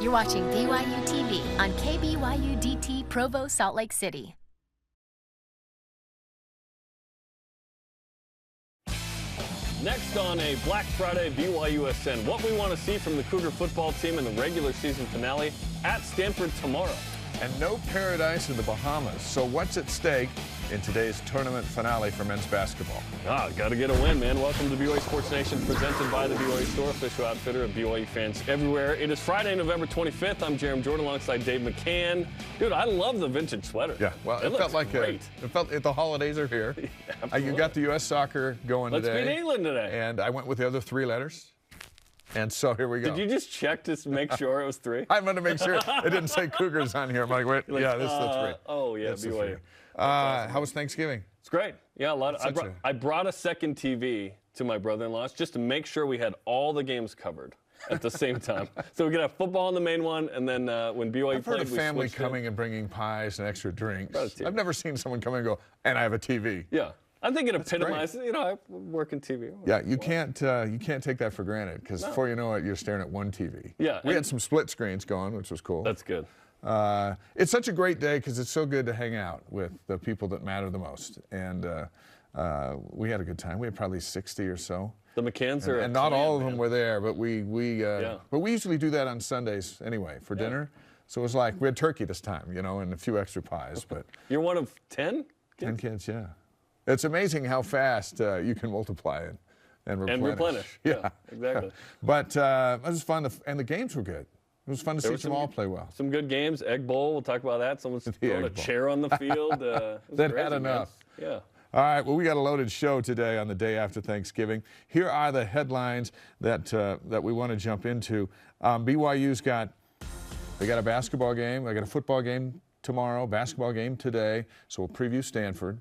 You're watching BYUtv on KBYU-DT Provo, Salt Lake City. Next on a Black Friday BYUSN, what we want to see from the Cougar football team in the regular season finale at Stanford tomorrow. And no paradise in the Bahamas. So what's at stake in today's tournament finale for men's basketball? Got to get a win, man. Welcome to BYU Sports Nation, presented by the BYU Store, official outfitter of BYU fans everywhere. It is Friday, November 25th. I'm Jarom Jordan alongside Dave McCann. Dude, I love the vintage sweater. Yeah, well, it felt like great. It felt like the holidays are here. Yeah, you got the U.S. soccer going today. Let's beat England today. And I went with the other three letters. And so here we go. Did you just check to make sure it was three? I wanted to make sure it didn't say Cougars on here. I'm like, wait, yeah, this is the three. Oh, yeah, That's BYU. How was Thanksgiving? It's great. Yeah, a lot. I brought a second TV to my brother-in-law's just to make sure we had all the games covered at the same time. So we could have football on the main one, and then when BYU I've heard of family coming and bringing pies and extra drinks. I've never seen someone come and go, and I have a TV. Yeah. I think it epitomizes, I work in TV. Yeah, you can't take that for granted, because before you know it, you're staring at one TV. Yeah. We had some split screens going, which was cool. That's good. It's such a great day because it's so good to hang out with the people that matter the most. And we had a good time. We had probably 60 or so. The McCanns are and not all of them were there, but we usually do that on Sundays anyway for dinner. So it was like we had turkey this time, and a few extra pies. But you're one of 10? 10 kids, yeah. It's amazing how fast you can multiply it and replenish. Yeah, exactly. But it was fun, and the games were good. It was fun to see them all play well. Some good games. Egg Bowl, we'll talk about that. Someone's throwing a chair on the field. That had enough. Man. Yeah. All right, well, we got a loaded show today on the day after Thanksgiving. Here are the headlines that we want to jump into. BYU's got a basketball game. They got a football game tomorrow, basketball game today. So we'll preview Stanford.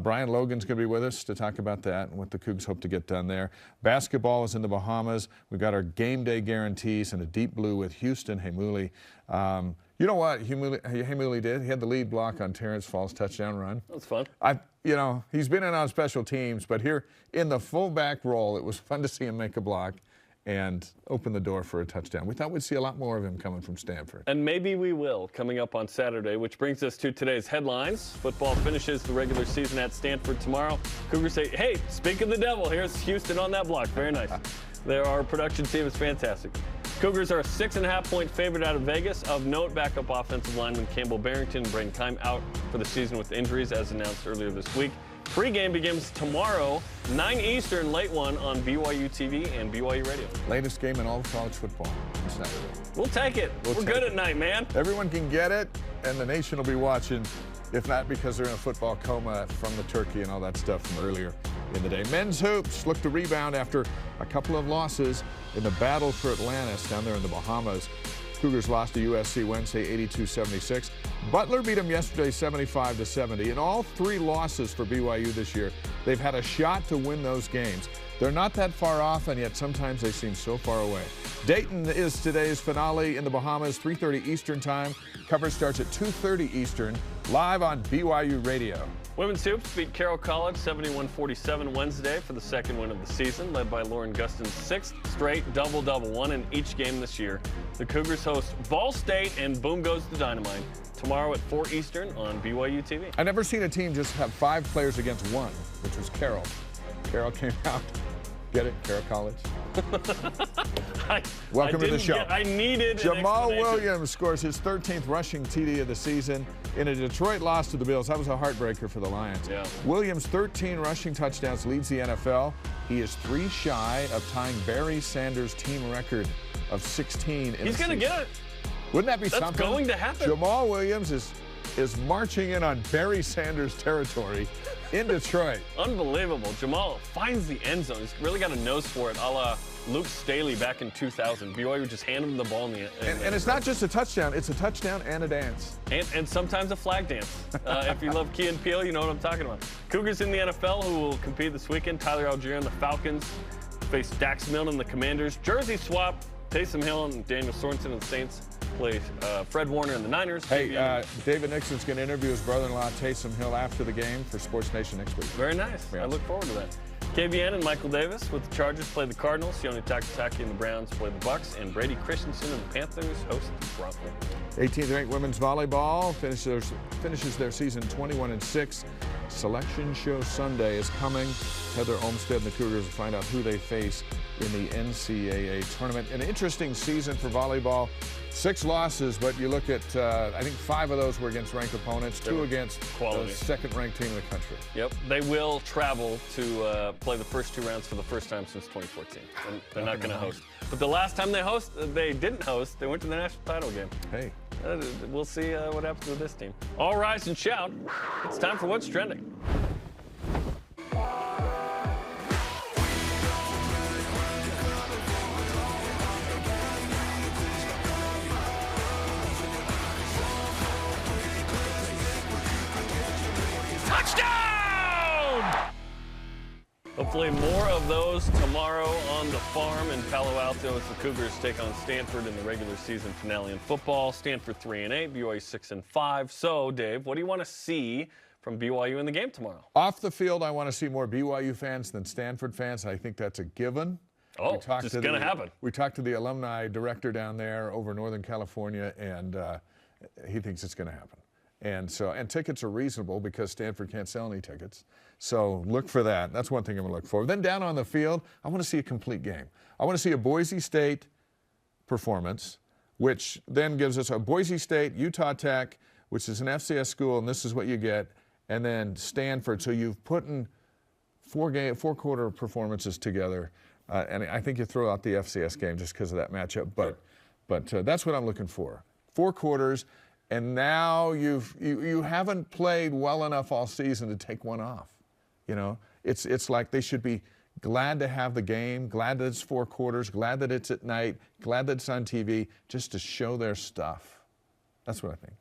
Brian Logan's going to be with us to talk about that and what the Cougs hope to get done there. Basketball is in the Bahamas. We've got our game day guarantees and a deep blue with Houston Heimuli. You know what Heimuli did? He had the lead block on Terrence Fall's touchdown run. That's fun. He's been in on special teams, but here in the fullback role, it was fun to see him make a block and open the door for a touchdown. We thought we'd see a lot more of him coming from Stanford. And maybe we will coming up on Saturday, which brings us to today's headlines. Football finishes the regular season at Stanford tomorrow. Cougars say, hey, speak of the devil, here's Houston on that block. Very nice. Our production team is fantastic. Cougars are a 6.5-point favorite out of Vegas. Of note, backup offensive lineman Campbell Barrington and Braden Keim out for the season with injuries, as announced earlier this week. Pre-game begins tomorrow, 9 Eastern, late one on BYUtv and BYU Radio. Latest game in all of college football on Saturday. We'll take it. We're good at night, man. Everyone can get it, and the nation will be watching, if not because they're in a football coma from the turkey and all that stuff from earlier in the day. Men's hoops look to rebound after a couple of losses in the battle for Atlantis down there in the Bahamas. Cougars lost to USC Wednesday 82-76. Butler beat them yesterday 75-70. In all three losses for BYU this year, they've had a shot to win those games. They're not that far off, and yet sometimes they seem so far away. Dayton is today's finale in the Bahamas, 3:30 Eastern time. Coverage starts at 2:30 Eastern, live on BYU Radio. Women's hoops beat Carroll College 71-47 Wednesday for the second win of the season, led by Lauren Guston's sixth straight double-double, one in each game this year. The Cougars host Ball State, and boom goes the dynamite. Tomorrow at 4 Eastern on BYUtv. I've never seen a team just have 5 players against 1, which was Carroll. Carroll came out. Get it? Carroll College. Welcome to the show. I needed Jamal Williams scores his 13th rushing TD of the season in a Detroit loss to the Bills. That was a heartbreaker for the Lions. Yeah. Williams' 13 rushing touchdowns leads the NFL. He is 3 shy of tying Barry Sanders' team record of 16 in He's going to get it. Wouldn't that be something? That's going to happen. Jamal Williams is marching in on Barry Sanders territory in Detroit. Unbelievable. Jamal finds the end zone. He's really got a nose for it, a la Luke Staley back in 2000. BYU would just hand him the ball in the end. And it's not just a touchdown. It's a touchdown and a dance. And sometimes a flag dance. If you love Key and Peele, you know what I'm talking about. Cougars in the NFL who will compete this weekend. Tyler Algier and the Falcons face Dax Milne and the Commanders. Jersey swap. Taysom Hill and Daniel Sorensen and the Saints play Fred Warner and the Niners. Hey, David Nixon's going to interview his brother-in-law, Taysom Hill, after the game for SportsNation next week. Very nice. I look forward to that. KBN and Michael Davis with the Chargers play the Cardinals. Sione Takataki and the Browns play the Bucks. And Brady Christensen and the Panthers host the Broncos. 18th ranked women's volleyball finishes their season 21-6. Selection Show Sunday is coming. Heather Olmstead and the Cougars will find out who they face in the NCAA tournament. An interesting season for volleyball. 6 losses, but you look at, I think 5 of those were against ranked opponents, 2 against the second-ranked team in the country. Yep, they will travel to play the first 2 rounds for the first time since 2014. And they're not going to host. But the last time they didn't host, they went to the national title game. Hey. We'll see what happens with this team. All rise and shout. It's time for What's Trending. Hopefully more of those tomorrow on the farm in Palo Alto as the Cougars take on Stanford in the regular season finale in football. Stanford 3-8, BYU 6-5. So, Dave, what do you want to see from BYU in the game tomorrow? Off the field, I want to see more BYU fans than Stanford fans. I think that's a given. Oh, it's going to happen. We talked to the alumni director down there over Northern California, and he thinks it's going to happen. And tickets are reasonable because Stanford can't sell any tickets. So look for that. That's one thing I'm going to look for. Then down on the field, I want to see a complete game. I want to see a Boise State performance, which then gives us a Boise State, Utah Tech, which is an FCS school, and this is what you get, and then Stanford. So you've put in 4-quarter performances together, and I think you throw out the FCS game just because of that matchup. But that's what I'm looking for. 4 quarters. And now you haven't played well enough all season to take one off. You know, it's like they should be glad to have the game, glad that it's 4 quarters, glad that it's at night, glad that it's on TV, just to show their stuff. That's what I think.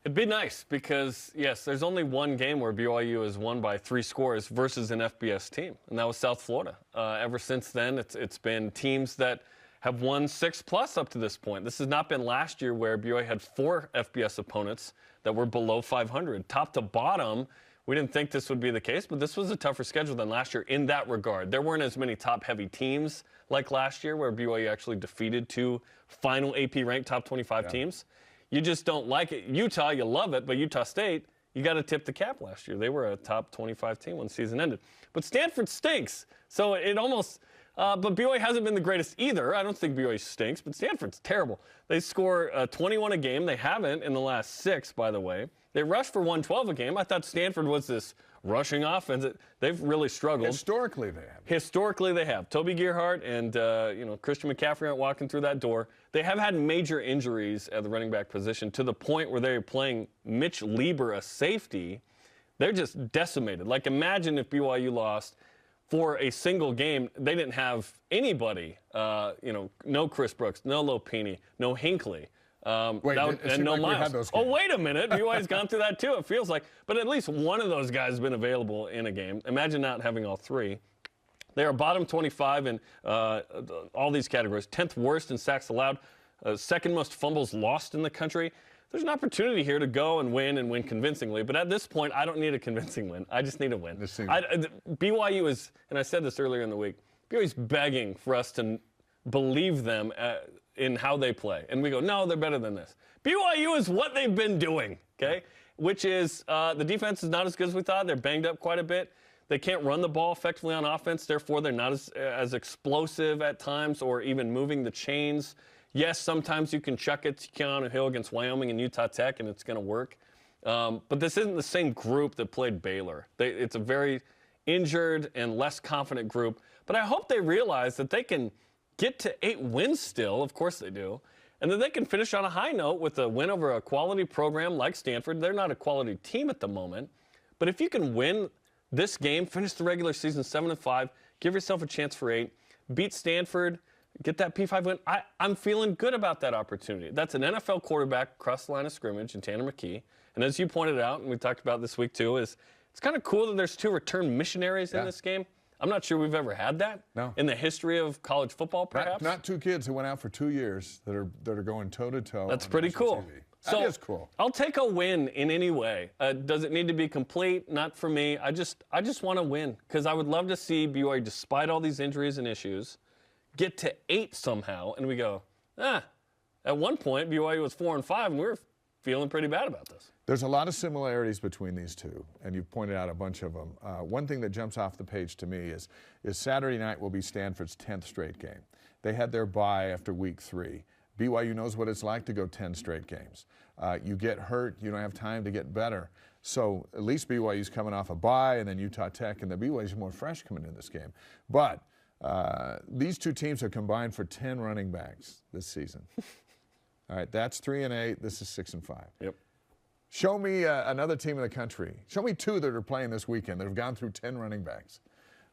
It'd be nice because, yes, there's only one game where BYU has won by 3 scores versus an FBS team, and that was South Florida. Ever since then, it's been teams that have won 6+ up to this point. This has not been last year where BYU had 4 FBS opponents that were below 500. Top to bottom, we didn't think this would be the case, but this was a tougher schedule than last year in that regard. There weren't as many top-heavy teams like last year where BYU actually defeated 2 final AP-ranked top 25 teams. You just don't like it. Utah, you love it, but Utah State, you got to tip the cap last year. They were a top 25 team when the season ended. But Stanford stinks, so it almost... but BYU hasn't been the greatest either. I don't think BYU stinks, but Stanford's terrible. They score 21 a game. They haven't in the last 6, by the way. They rush for 112 a game. I thought Stanford was this rushing offense. They've really struggled. Historically, they have. Historically, they have. Toby Gerhardt and Christian McCaffrey aren't walking through that door. They have had major injuries at the running back position to the point where they're playing Mitch Lieber, a safety. They're just decimated. Like, imagine if BYU lost for a single game. They didn't have anybody, no Chris Brooks, no Lopini, no Hinckley, and no Miles. Oh, wait a minute. BYU's gone through that too, it feels like. But at least one of those guys has been available in a game. Imagine not having all 3. They are bottom 25 in all these categories. 10th worst in sacks allowed, 2nd most fumbles lost in the country. There's an opportunity here to go and win convincingly. But at this point, I don't need a convincing win. I just need a win. BYU is, and I said this earlier in the week, BYU is begging for us to believe them in how they play. And we go, no, they're better than this. BYU is what they've been doing, okay? Which is the defense is not as good as we thought. They're banged up quite a bit. They can't run the ball effectively on offense. Therefore, they're not as explosive at times or even moving the chains. Yes, sometimes you can chuck it to Keanu Hill against Wyoming and Utah Tech, and it's going to work. But this isn't the same group that played Baylor. It's a very injured and less confident group. But I hope they realize that they can get to 8 wins still. Of course they do. And that they can finish on a high note with a win over a quality program like Stanford. They're not a quality team at the moment. But if you can win this game, finish the regular season 7-5, give yourself a chance for 8, beat Stanford, get that P5 win, I'm feeling good about that opportunity. That's an NFL quarterback across the line of scrimmage in Tanner McKee. And as you pointed out, and we talked about this week too, is it's kind of cool that there's 2 return missionaries in this game. I'm not sure we've ever had that in the history of college football, perhaps. Not two kids who went out for 2 years that are going toe-to-toe. That's pretty cool. TV. So that is cool. I'll take a win in any way. Does it need to be complete? Not for me. I just want to win because I would love to see BYU, despite all these injuries and issues, get to 8 somehow, and we go, At one point, BYU was 4-5, and we were feeling pretty bad about this. There's a lot of similarities between these two, and you've pointed out a bunch of them. One thing that jumps off the page to me is Saturday night will be Stanford's 10th straight game. They had their bye after week 3. BYU knows what it's like to go 10 straight games. You get hurt, you don't have time to get better. So at least BYU's coming off a bye, and then Utah Tech, and the BYU's more fresh coming into this game. But these two teams have combined for 10 running backs this season. All right, that's 3-8. This is 6-5. Yep. Show me another team in the country. Show me 2 that are playing this weekend that have gone through 10 running backs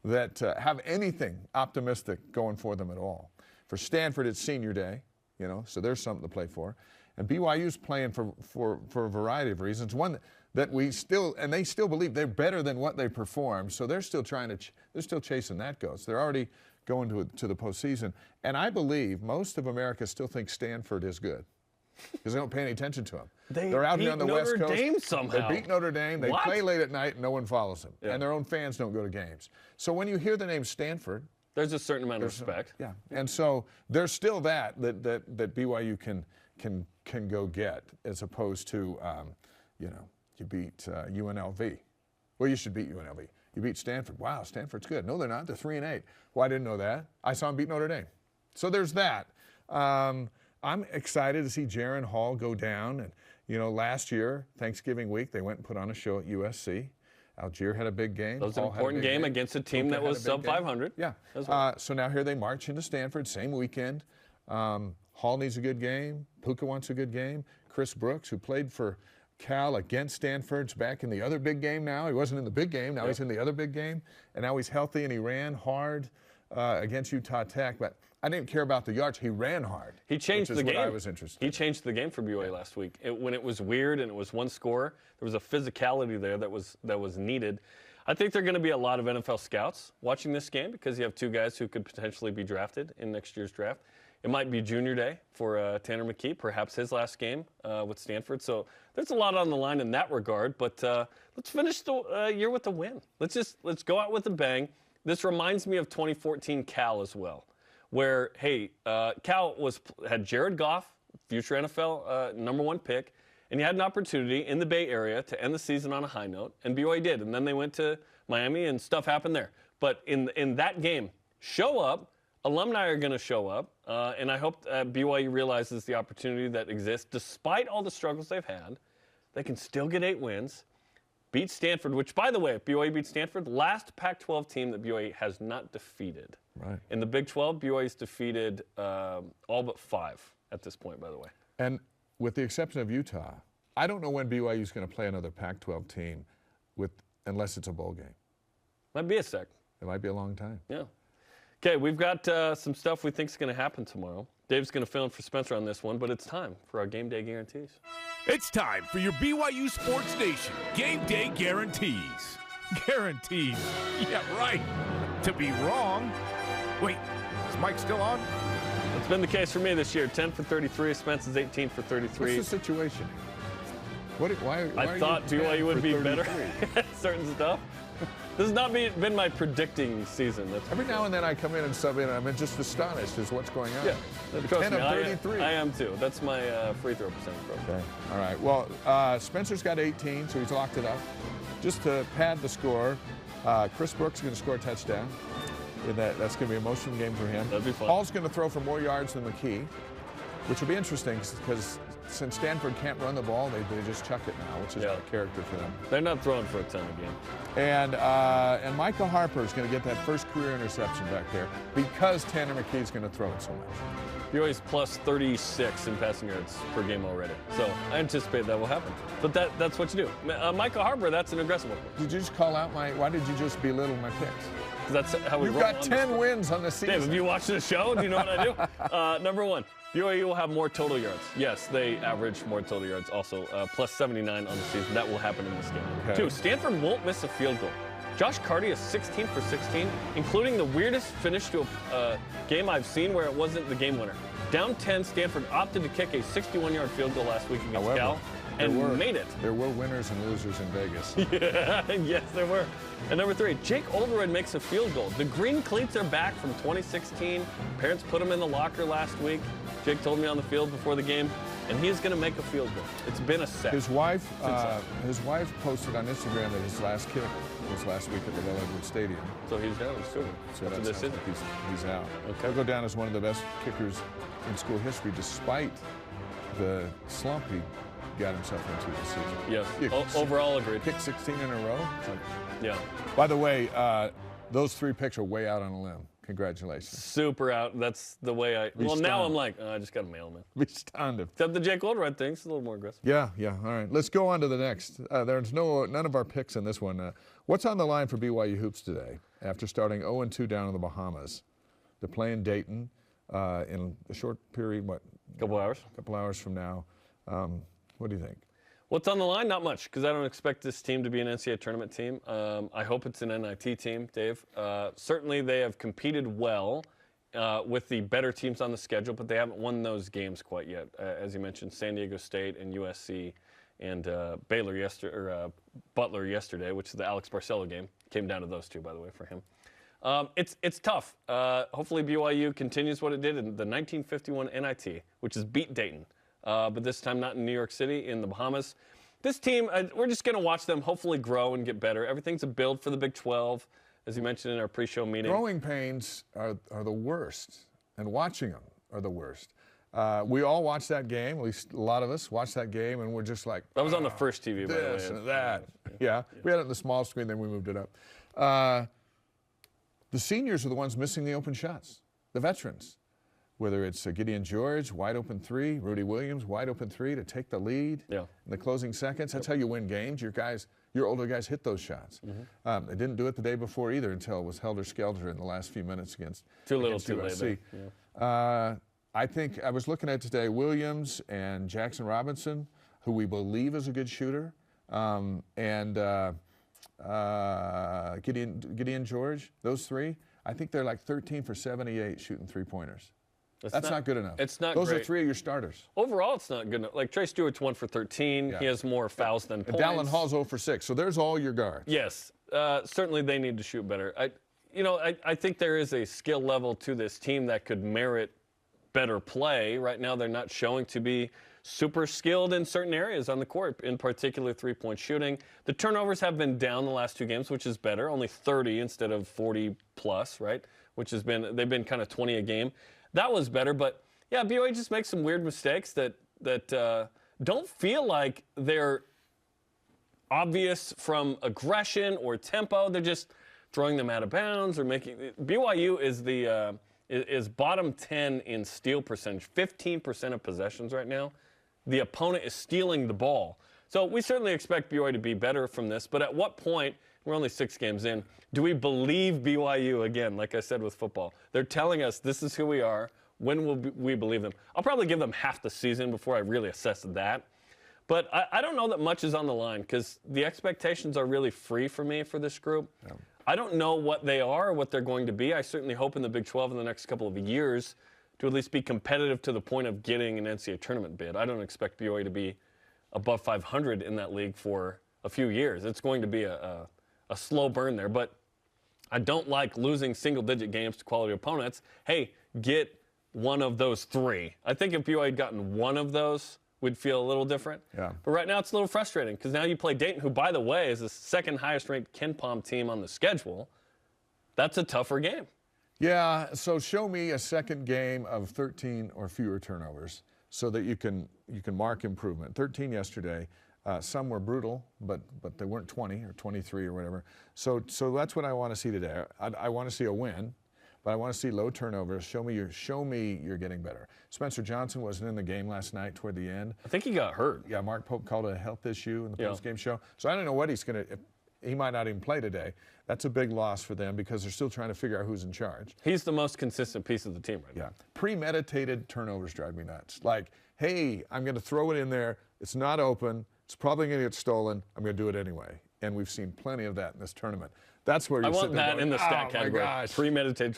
that have anything optimistic going for them at all. For Stanford, it's senior day, so there's something to play for. And BYU's playing for a variety of reasons. One that we still, and they still believe they're better than what they performed, so they're still they're still chasing that ghost. They're already going to the postseason. And I believe most of America still thinks Stanford is good because they don't pay any attention to them. They're out here on the West Coast. Notre Dame somehow. They beat Notre Dame. They play late at night and no one follows them. Yeah. And their own fans don't go to games. So when you hear the name Stanford, there's a certain amount of respect. Yeah. And so there's still that BYU can go get as opposed to, you beat UNLV. Well, you should beat UNLV. You beat Stanford. Wow, Stanford's good. No, they're not. They're 3-8. Well, I didn't know that. I saw them beat Notre Dame. So there's that. I'm excited to see Jaron Hall go down. And, last year, Thanksgiving week, they went and put on a show at USC. Algier had a big game. That was an important game against a team that was sub 500. Yeah. Well. So now here they march into Stanford, same weekend. Hall needs a good game. Puka wants a good game. Chris Brooks, who played for Cal against Stanford's back in the other big game now. He wasn't in the big game. Now he's in the other big game. And now he's healthy, and he ran hard against Utah Tech. But I didn't care about the yards. He ran hard. He changed the game. What I was interested in. He changed the game for BYU last week. When it was weird and it was one score, there was a physicality there that was needed. I think there are going to be a lot of NFL scouts watching this game because you have 2 guys who could potentially be drafted in next year's draft. It might be junior day for Tanner McKee, perhaps his last game with Stanford. So there's a lot on the line in that regard. But let's finish the year with a win. Let's go out with a bang. This reminds me of 2014 Cal as well, where Cal had Jared Goff, future NFL #1 pick, and he had an opportunity in the Bay Area to end the season on a high note, and BYU did. And then they went to Miami, and stuff happened there. But in that game, show up. Alumni are going to show up, and I hope BYU realizes the opportunity that exists. Despite all the struggles they've had, they can still get 8 wins, beat Stanford, which, by the way, if BYU beats Stanford, last Pac-12 team that BYU has not defeated. Right. In the Big 12, BYU's defeated all but 5 at this point, by the way. And with the exception of Utah, I don't know when BYU's going to play another Pac-12 team unless it's a bowl game. Might be a sec. It might be a long time. Yeah. Okay, we've got some stuff we think is going to happen tomorrow. Dave's going to fill in for Spencer on this one, but it's time for our game day guarantees. It's time for your BYU Sports Nation game day guarantees. Guarantees. Yeah, right. To be wrong. Wait, is Mike still on? It's been the case for me this year. 10 for 33. Spence is 18 for 33. What's the situation? Why I thought BYU would be better at certain stuff. This has not been my predicting season. Every now and then I come in and sub in, and I'm just astonished as what's going on. Yeah, 10 of 33. I am too. That's my free throw percentage. Okay. All right. Well, Spencer's got 18, so he's locked it up. Just to pad the score, Chris Brooks is going to score a touchdown. That's going to be a emotional game for him. That'd be fun. Paul's going to throw for more yards than McKee, which will be interesting because since Stanford can't run the ball, they just chuck it now, which is a character for them. They're not throwing for a ton again. And Micah Harper is going to get that first career interception back there because Tanner McKee is going to throw it so much. BYU's plus 36 in passing yards per game already. So I anticipate that will happen. But that's what you do. Micah Harper, that's an aggressive one. Did you just call out why did you just belittle my picks? Because that's how we roll. You've got 10 wins on the season. Dave, have you watched the show? Do you know what I do? Number 1, BYU will have more total yards. Yes, they average more total yards also. Plus 79 on the season. That will happen in this game. Okay. 2, Stanford won't miss a field goal. Josh Carty is 16 for 16, including the weirdest finish to a game I've seen where it wasn't the game winner. Down 10, Stanford opted to kick a 61-yard field goal last week against Cal and made it. There were winners and losers in Vegas. Yeah, yes, there were. And number 3, Jake Oldroyd makes a field goal. The green cleats are back from 2016. Parents put him in the locker last week. Jake told me on the field before the game, and he's going to make a field goal. It's been a set. His wife posted on Instagram that his last kick was last week at the Wellwood Stadium. So he's down. He's good. So that sounds like he's out. Okay. He'll go down as one of the best kickers in school history, despite the slump he got himself into this season. Yes. Overall agreed. Kicked 16 in a row. Like, yeah. By the way, those 3 picks are way out on a limb. Congratulations. Super out. That's the way I. Well, now I'm like, I just got to mail them in. Be stunned. Except the Jake Oldroyd thing. It's a little more aggressive. Yeah. All right. Let's go on to the next. There's none of our picks in this one. What's on the line for BYU hoops today after starting 0-2 down in the Bahamas? They're playing Dayton in a short period. What? Couple hours. A couple hours from now. What do you think? What's on the line? Not much, because I don't expect this team to be an NCAA tournament team. I hope it's an NIT team, Dave. Certainly they have competed well with the better teams on the schedule, but they haven't won those games quite yet. As you mentioned, San Diego State and USC and Butler yesterday, which is the Alex Barcelo game. Came down to those 2, by the way, for him. It's tough. Hopefully BYU continues what it did in the 1951 NIT, which is beat Dayton. But this time not in New York City, in the Bahamas. This team, we're just going to watch them hopefully grow and get better. Everything's a build for the Big 12, as you mentioned in our pre-show meeting. Growing pains are the worst, and watching them are the worst. We all watched that game, at least a lot of us watched that game, and we're just like, that was on the first TV, by the way. This and that. Yeah. We had it on the small screen, then we moved it up. The seniors are the ones missing the open shots, the veterans. Whether it's Gideon George, wide open 3, Rudy Williams, wide open 3 to take the lead in the closing seconds. That's how you win games. Your older guys hit those shots. Mm-hmm. They didn't do it the day before either until it was helter-skelter in the last few minutes against USC. I think I was looking at today Williams and Jackson Robinson, who we believe is a good shooter, and Gideon George, those 3. I think they're like 13 for 78 shooting 3-pointers. That's not good enough. It's not Those great. Are 3 of your starters. Overall, it's not good enough. Like Trey Stewart's 1 for 13. Yeah. He has more fouls than points. Dallin Hall's 0 for 6. So there's all your guards. Yes. Certainly they need to shoot better. I think there is a skill level to this team that could merit better play. Right now, they're not showing to be super skilled in certain areas on the court, in particular 3-point shooting. The turnovers have been down the last 2 games, which is better. Only 30 instead of 40 plus, right? Which has been, they've been kind of 20 a game. That was better, but yeah, BYU just makes some weird mistakes that don't feel like they're obvious from aggression or tempo. They're just throwing them out of bounds or making. BYU is bottom 10 in steal percentage, 15% of possessions right now. The opponent is stealing the ball. So we certainly expect BYU to be better from this, but at what point, we're only 6 games in, do we believe BYU again, like I said with football? They're telling us this is who we are. When will we believe them? I'll probably give them half the season before I really assess that. But I don't know that much is on the line because the expectations are really free for me for this group. Yeah. I don't know what they are or what they're going to be. I certainly hope in the Big 12 in the next couple of years to at least be competitive to the point of getting an NCAA tournament bid. I don't expect BYU to be above 500 in that league for a few years. It's going to be a slow burn there. But I don't like losing single-digit games to quality opponents. Hey, get one of those 3. I think if BYU had gotten one of those, we'd feel a little different. Yeah. But right now it's a little frustrating because now you play Dayton, who, by the way, is the 2nd highest-ranked KenPom team on the schedule. That's a tougher game. Yeah, so show me a second game of 13 or fewer turnovers so that you can mark improvement. 13 yesterday. Some were brutal, but they weren't 20 or 23 or whatever. So that's what I want to see today. I want to see a win, but I want to see low turnovers. Show me you're getting better. Spencer Johnson wasn't in the game last night toward the end. I think he got hurt. Yeah, Mark Pope called it a health issue in the post-game show. So I don't know what he's going to. He might not even play today. That's a big loss for them because they're still trying to figure out who's in charge. He's the most consistent piece of the team right now. Premeditated turnovers drive me nuts. Like, hey, I'm going to throw it in there. It's not open. It's probably going to get stolen. I'm going to do it anyway. And we've seen plenty of that in this tournament. That's where you I want sit there that going, in the stat category. Gosh. Premeditated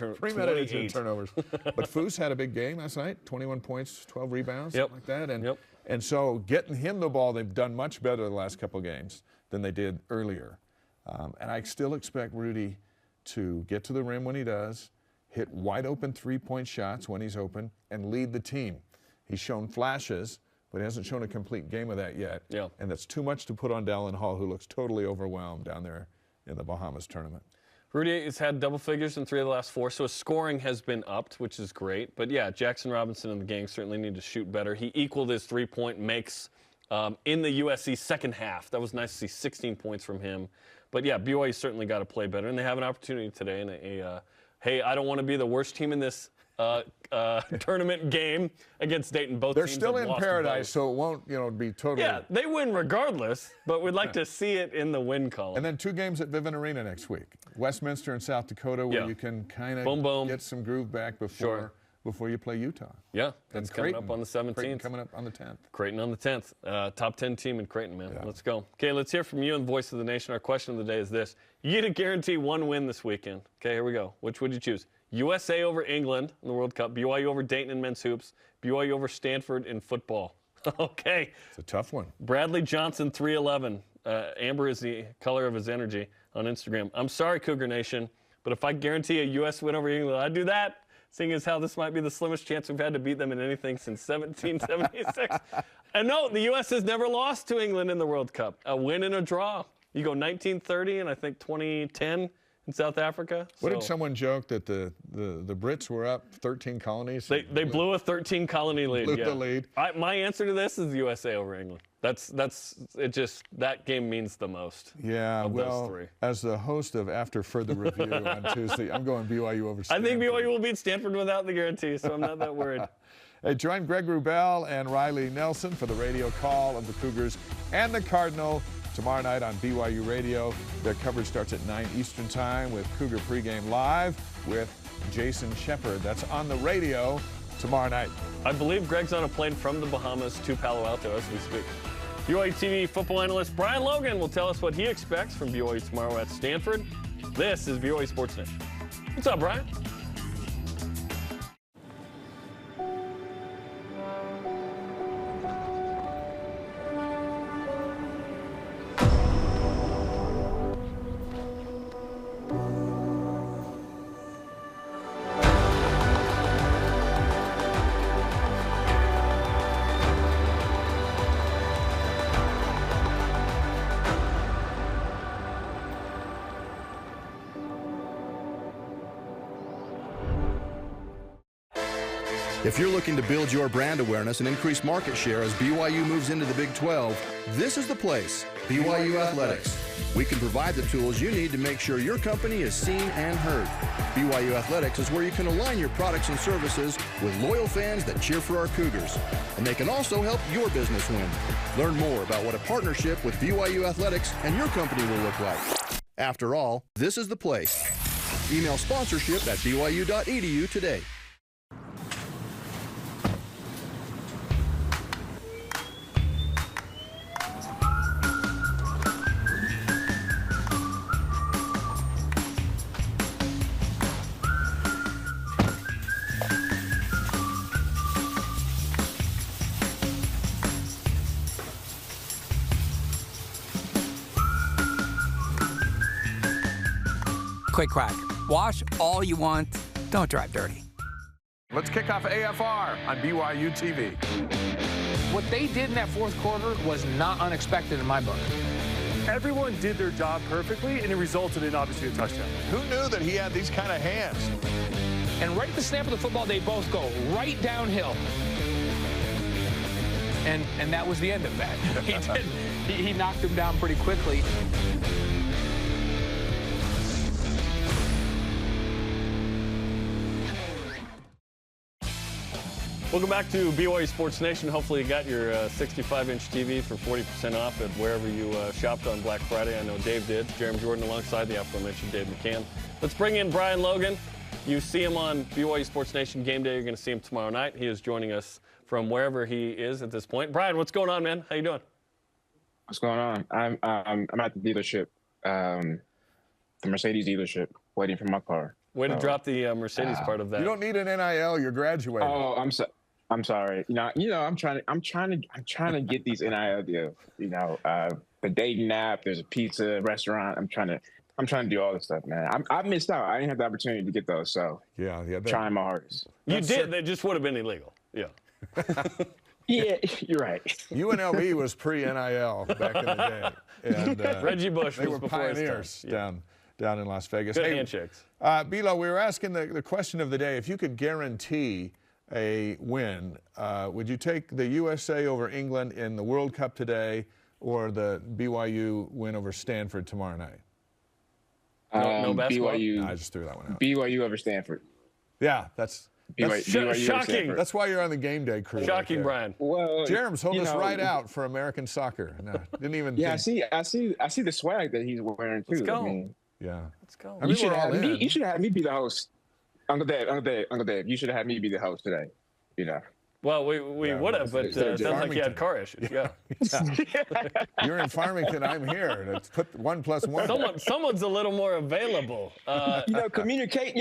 Turnovers. But Foose had a big game last night, 21 points, 12 rebounds, something like that. And so getting him the ball, they've done much better the last couple of games than they did earlier. And I still expect Rudy to get to the rim when he does, hit wide open three-point shots when he's open, and lead the team. He's shown flashes, but he hasn't shown a complete game of that yet. Yeah. And that's too much to put on Dallin Hall, who looks totally overwhelmed down there in the Bahamas tournament. Rudy has had double figures in 3 of the last 4, so his scoring has been upped, which is great. But, yeah, Jackson Robinson and the gang certainly need to shoot better. He equaled his three-point makes in the USC second half. That was nice to see 16 points from him. But, yeah, BYU certainly got to play better, and they have an opportunity today. And, hey, I don't want to be the worst team in this tournament game against Dayton. Both They're teams still have in lost paradise, both. so it won't, be totally. Yeah, they win regardless, but we'd like to see it in the win column. And then 2 games at Vivint Arena next week. Westminster and South Dakota, where you can kind of get some groove back before you play Utah. Yeah, that's coming up on the 17th. Creighton coming up on the 10th. Creighton on the 10th. Top 10 team in Creighton, man. Yeah. Let's go. Okay, let's hear from you and Voice of the Nation. Our question of the day is this. You get a guarantee 1 win this weekend. Okay, here we go. Which would you choose? USA over England in the World Cup, BYU over Dayton in men's hoops, BYU over Stanford in football. Okay. It's a tough one. Bradley Johnson, 311. Amber is the color of his energy on Instagram. I'm sorry, Cougar Nation, but if I guarantee a U.S. win over England, I'd do that, seeing as how this might be the slimmest chance we've had to beat them in anything since 1776. And no, the U.S. has never lost to England in the World Cup. A win and a draw. You go 1930 and I think 2010 in South Africa. What did someone joke that the Brits were up 13 colonies? They blew a 13 colony lead. Blew the lead. My answer to this is USA over England. That's it. Just that game means the most. Yeah. Of well, those 3. As the host of After Further Review on Tuesday, I'm going BYU over Stanford. I think BYU will beat Stanford without the guarantee, so I'm not that worried. Hey, join Greg Wrubell and Riley Nelson for the radio call of the Cougars and the Cardinal tomorrow night on BYU Radio. Their coverage starts at 9 Eastern Time with Cougar Pregame Live with Jason Shepard. That's on the radio tomorrow night. I believe Greg's on a plane from the Bahamas to Palo Alto as we speak. BYUtv football analyst Brian Logan will tell us what he expects from BYU tomorrow at Stanford. This is BYU Sports Nation. What's up, Brian? If you're looking to build your brand awareness and increase market share as BYU moves into the Big 12, this is the place, BYU Athletics. We can provide the tools you need to make sure your company is seen and heard. BYU Athletics is where you can align your products and services with loyal fans that cheer for our Cougars. And they can also help your business win. Learn more about what a partnership with BYU Athletics and your company will look like. After all, this is the place. Email sponsorship at byu.edu today. Quick crack. Wash all you want. Don't drive dirty. Let's kick off AFR on BYUtv. What they did in that fourth quarter was not unexpected in my book. Everyone did their job perfectly, and it resulted in, obviously, a touchdown. Who knew that he had these kind of hands? And right at the snap of the football, they both go right downhill. And that was the end of that. He knocked him down pretty quickly. Welcome back to BYU Sports Nation. Hopefully you got your 65-inch TV for 40% off at wherever you shopped on Black Friday. I know Dave did. Jarom Jordan alongside the aforementioned Dave McCann. Let's bring in Brian Logan. You see him on BYU Sports Nation Game Day. You're going to see him tomorrow night. He is joining us from wherever he is at this point. Brian, what's going on, man? How you doing? What's going on? I'm at the dealership. the Mercedes dealership waiting for my car. Way to drop the Mercedes part of that. You don't need an NIL. You're graduating. Oh, I'm sorry. I'm trying to get these NIL deals. The dating app. There's a pizza restaurant. I'm trying to do all this stuff, man. I missed out. I didn't have the opportunity to get those. So yeah. Trying my hardest. You did. They just would have been illegal. Yeah. Yeah, you're right. UNLV was pre-NIL back in the day. And, Reggie Bush they was were before pioneers his time. down in Las Vegas. Good handshakes. Bilo, we were asking the question of the day. If you could guarantee a win, would you take the USA over England in the World Cup today or the BYU win over Stanford tomorrow night? No basketball? BYU. No, I just threw that one out. BYU over Stanford. Yeah, that's BYU shocking. That's why you're on the game day crew. Shocking, right Brian. Well, Jerem's holding us right out for American soccer. No, didn't even. Yeah, think. I see the swag that he's wearing too. Let's go. I mean, Yeah, let's go. I mean, you should have me be the host. Uncle Dave, you should have had me be the host today. Well, we would have, but it sounds like you had car issues. Yeah. You're in Farmington. I'm here. Let's put 1 + 1. Someone's a little more available. Communicate.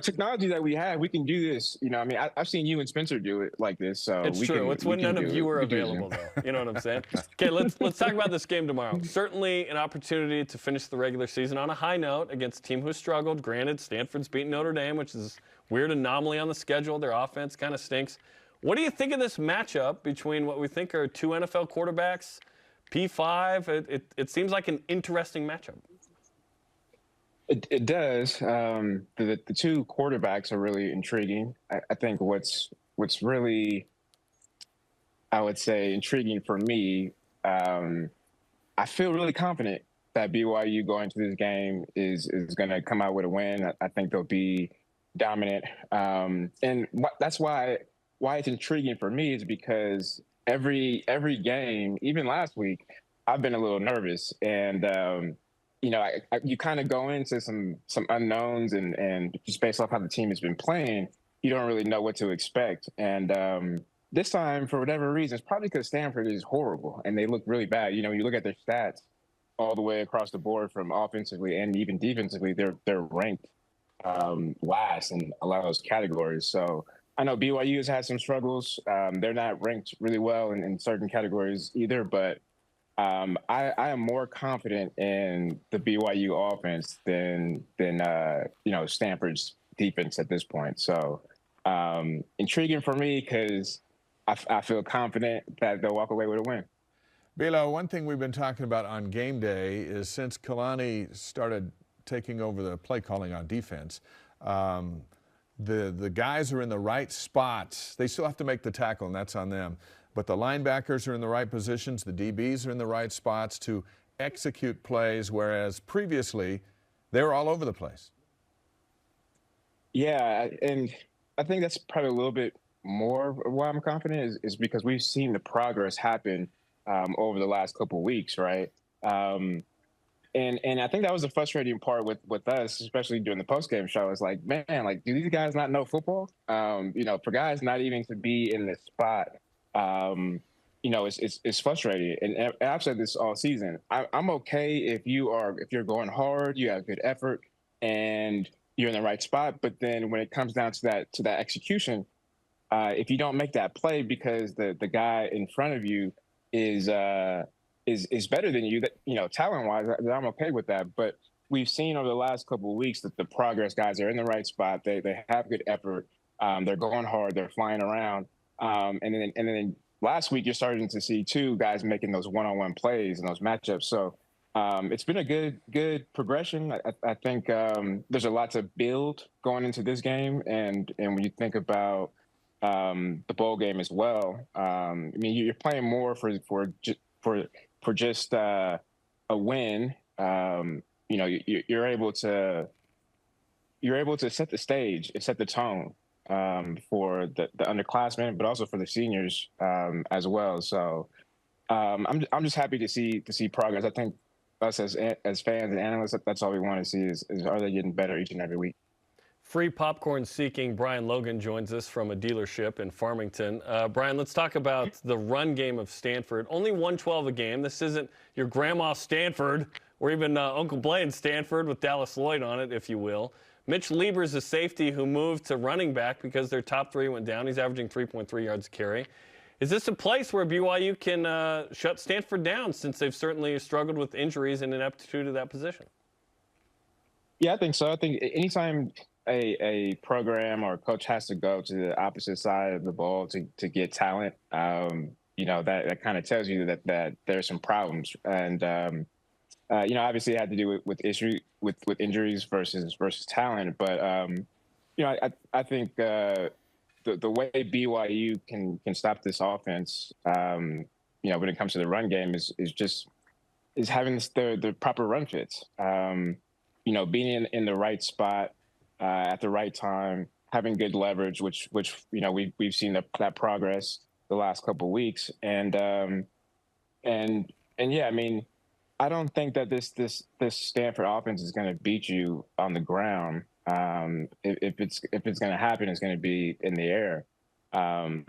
Technology that we have, we can do this. I mean, I've seen you and Spencer do it like this. So it's true. It's when none of you are available, though. You know what I'm saying? Okay, let's talk about this game tomorrow. Certainly an opportunity to finish the regular season on a high note against a team who struggled. Granted, Stanford's beaten Notre Dame, which is a weird anomaly on the schedule. Their offense kind of stinks. What do you think of this matchup between what we think are two NFL quarterbacks, P5? It seems like an interesting matchup. It does. The two quarterbacks are really intriguing. I think what's really, I would say, intriguing for me, I feel really confident that BYU going into this game is going to come out with a win. I think they'll be dominant. And that's why it's intriguing for me is because every game, even last week, I've been a little nervous. And, you kind of go into some unknowns and just based off how the team has been playing, you don't really know what to expect. And this time, for whatever reason, it's probably because Stanford is horrible and they look really bad. You look at their stats all the way across the board from offensively and even defensively, they're ranked last in a lot of those categories. So I know BYU has had some struggles. They're not ranked really well in certain categories either, but I am more confident in the BYU offense than Stanford's defense at this point. So intriguing for me because I feel confident that they'll walk away with a win. Bilo, one thing we've been talking about on game day is since Kalani started taking over the play calling on defense, the guys are in the right spots. They still have to make the tackle, and that's on them. But the linebackers are in the right positions. The DBs are in the right spots to execute plays, whereas previously they were all over the place. Yeah, and I think that's probably a little bit more why I'm confident is because we've seen the progress happen over the last couple of weeks, right? And I think that was the frustrating part with us, especially during the postgame show. It's like, man, do these guys not know football? For guys not even to be in this spot, it's frustrating. And I've said this all season. I'm okay if you're going hard, you have good effort, and you're in the right spot. But then when it comes down to that execution, if you don't make that play because the guy in front of you is better than you, that talent-wise, I'm okay with that. But we've seen over the last couple of weeks that the progress guys are in the right spot. They have good effort. They're going hard. They're flying around. And then last week you're starting to see two guys making those one-on-one plays and those matchups. So it's been a good progression. I think there's a lot to build going into this game. And when you think about the bowl game as well, I mean, you're playing more for just a win. You're able to set the stage and set the tone for the underclassmen, but also for the seniors as well. So I'm just happy to see progress. I think us as fans and analysts, that's all we want to see is are they getting better each and every week. Free popcorn-seeking Brian Logan joins us from a dealership in Farmington. Brian, let's talk about the run game of Stanford. Only 112 a game. This isn't your grandma Stanford or even Uncle Blaine Stanford with Dallas Lloyd on it, if you will. Mitch Lieber's a safety who moved to running back because their top three went down. He's averaging 3.3 yards a carry. Is this a place where BYU can shut Stanford down, since they've certainly struggled with injuries and ineptitude at that position? Yeah, I think so. I think anytime a program or a coach has to go to the opposite side of the ball to get talent, that kind of tells you that there's some problems. And obviously it had to do with injuries versus talent. But I think the way BYU can stop this offense, when it comes to the run game, is having the proper run fits. Being in the right spot at the right time, having good leverage, which we've seen that progress the last couple of weeks, and yeah, I mean, I don't think that this Stanford offense is going to beat you on the ground. If it's going to happen, it's going to be in the air. But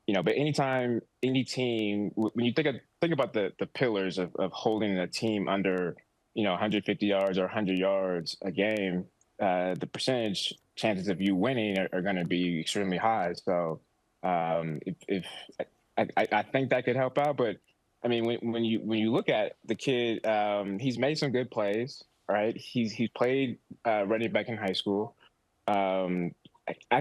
anytime any team, when you think about the pillars of holding a team under 150 yards or 100 yards a game, the percentage chances of you winning are going to be extremely high. So if I think that could help out, but I mean, when you look at the kid, he's made some good plays, right? He's played running back in high school. I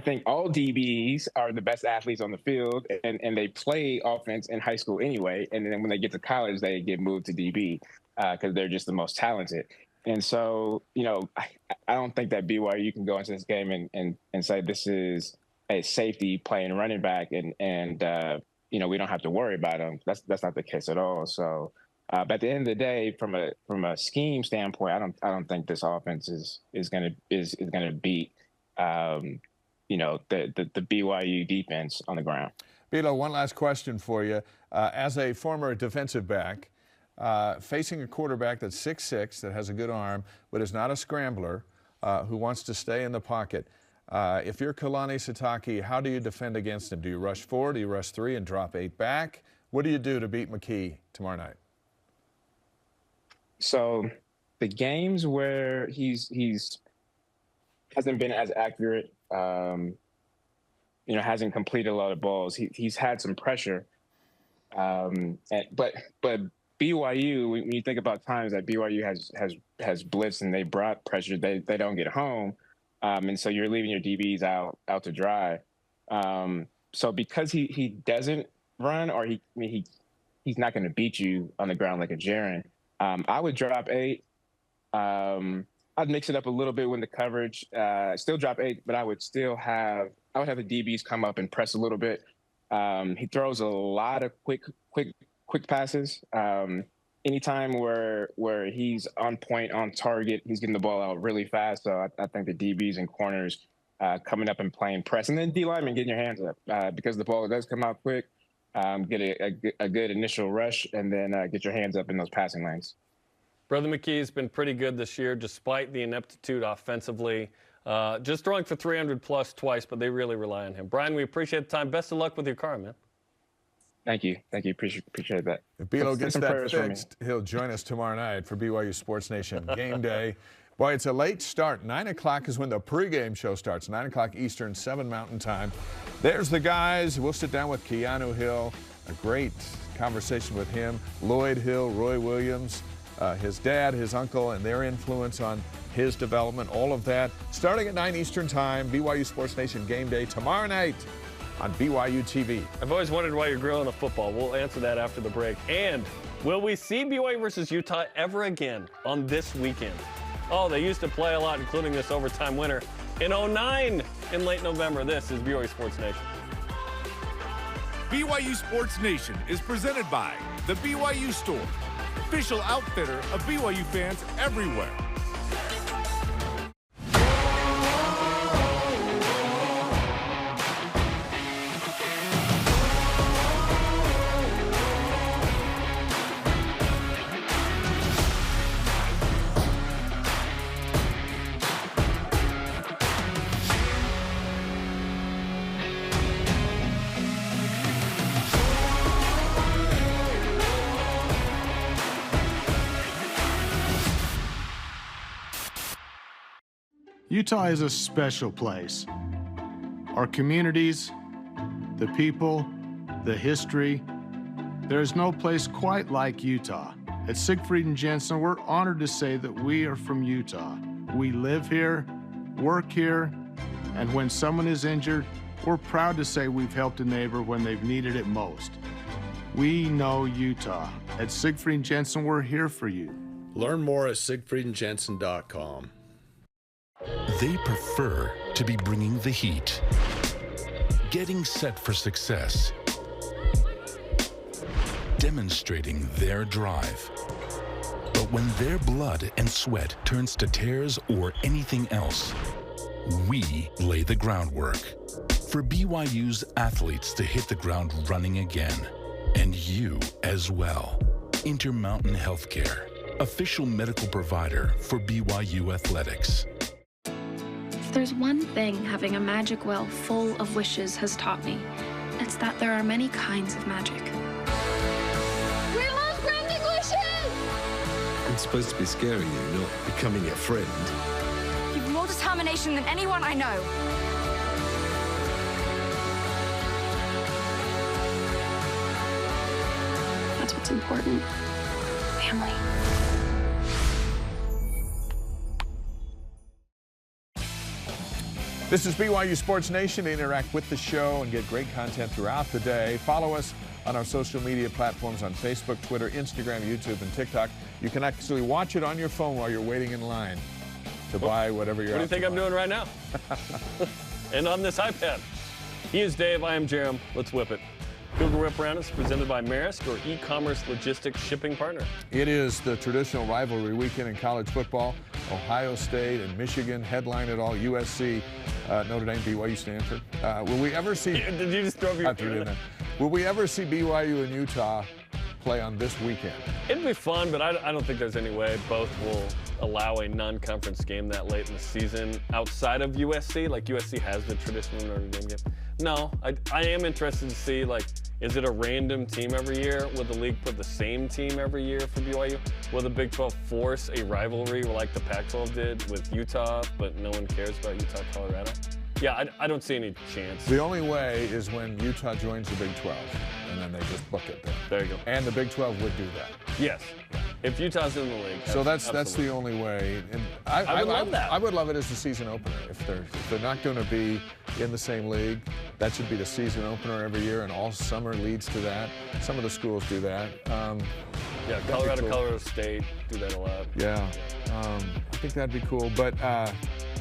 think all DBs are the best athletes on the field, and they play offense in high school anyway. And then when they get to college, they get moved to DB because they're just the most talented. And so, I don't think that BYU can go into this game and say this is a safety playing running back and we don't have to worry about him. That's not the case at all. So, but at the end of the day, from a scheme standpoint, I don't think this offense is gonna beat the BYU defense on the ground. Bilo, one last question for you. As a former defensive back, facing a quarterback that's 6'6", that has a good arm, but is not a scrambler, who wants to stay in the pocket, if you're Kalani Sitake, how do you defend against him? Do you rush 4? Do you rush 3 and drop 8 back? What do you do to beat McKee tomorrow night? So the games where he's hasn't been as accurate, hasn't completed a lot of balls. He's had some pressure, but BYU, when you think about times that BYU has blitzed and they brought pressure, they don't get home. And so you're leaving your DBs out to dry. So because he doesn't run, or he's not going to beat you on the ground like a Jaron, I would drop 8. I'd mix it up a little bit with the coverage. Still drop 8, but I would have the DBs come up and press a little bit. He throws a lot of quick passes. Anytime where he's on point, on target, he's getting the ball out really fast. So I think the DBs and corners coming up and playing press, and then D linemen getting your hands up because the ball does come out quick. Get a good initial rush, and then get your hands up in those passing lanes. Brother McKee's been pretty good this year, despite the ineptitude offensively. Just throwing for 300+ twice, but they really rely on him. Brian, we appreciate the time. Best of luck with your car, man. Thank you. Appreciate that. If Bilo gets that fixed, he'll join us tomorrow night for BYU Sports Nation game day. Boy, it's a late start. 9 o'clock is when the pregame show starts. 9 o'clock Eastern, 7 Mountain Time. There's the guys. We'll sit down with Keanu Hill. A great conversation with him. Lloyd Hill, Roy Williams, his dad, his uncle, and their influence on his development. All of that starting at 9 Eastern Time. BYU Sports Nation game day tomorrow night on BYUtv. I've always wondered why you're grilling a football. We'll answer that after the break. And will we see BYU versus Utah ever again on this weekend? Oh, they used to play a lot, including this overtime winner in 2009 in late November. This is BYU Sports Nation. BYU Sports Nation is presented by the BYU Store, official outfitter of BYU fans everywhere. Utah is a special place. Our communities, the people, the history, there is no place quite like Utah. At Siegfried and Jensen, we're honored to say that we are from Utah. We live here, work here, and when someone is injured, we're proud to say we've helped a neighbor when they've needed it most. We know Utah. At Siegfried and Jensen, we're here for you. Learn more at siegfriedandjensen.com. They prefer to be bringing the heat, getting set for success, demonstrating their drive. But when their blood and sweat turns to tears or anything else, we lay the groundwork for BYU's athletes to hit the ground running again. And you as well. Intermountain Healthcare, official medical provider for BYU Athletics. If there's one thing having a magic well full of wishes has taught me, it's that there are many kinds of magic. Grandma's granting wishes! It's supposed to be scaring you, not becoming your friend. You've more determination than anyone I know. That's what's important. Family. This is BYU Sports Nation. Interact with the show and get great content throughout the day. Follow us on our social media platforms on Facebook, Twitter, Instagram, YouTube, and TikTok. You can actually watch it on your phone while you're waiting in line to buy whatever you're. What do you think I'm doing right now? And on this iPad. He is Dave. I am Jarom. Let's whip it. Cougar Whiparound is presented by Maersk, your e-commerce logistics shipping partner. It is the traditional rivalry weekend in college football. Ohio State and Michigan headline it all. USC, Notre Dame, BYU, Stanford. Will we ever see? Did you just throw up your phone? Will we ever see BYU and Utah play on this weekend? It'd be fun, but I don't think there's any way both will allow a non-conference game that late in the season outside of USC. Like USC has the traditional Notre Dame game. No, I am interested to see, like, is it a random team every year? Will the league put the same team every year for BYU? Will the Big 12 force a rivalry like the Pac-12 did with Utah, but no one cares about Utah, Colorado? Yeah, I don't see any chance. The only way is when Utah joins the Big 12, and then they just book it there. There you go. And the Big 12 would do that. Yes. If Utah's in the league. So that's the only way. And I would love that. I would love it as the season opener. If they're not going to be in the same league, that should be the season opener every year, and all summer leads to that. Some of the schools do that. Yeah, Colorado, cool. Colorado State do that a lot. Yeah, I think that'd be cool. But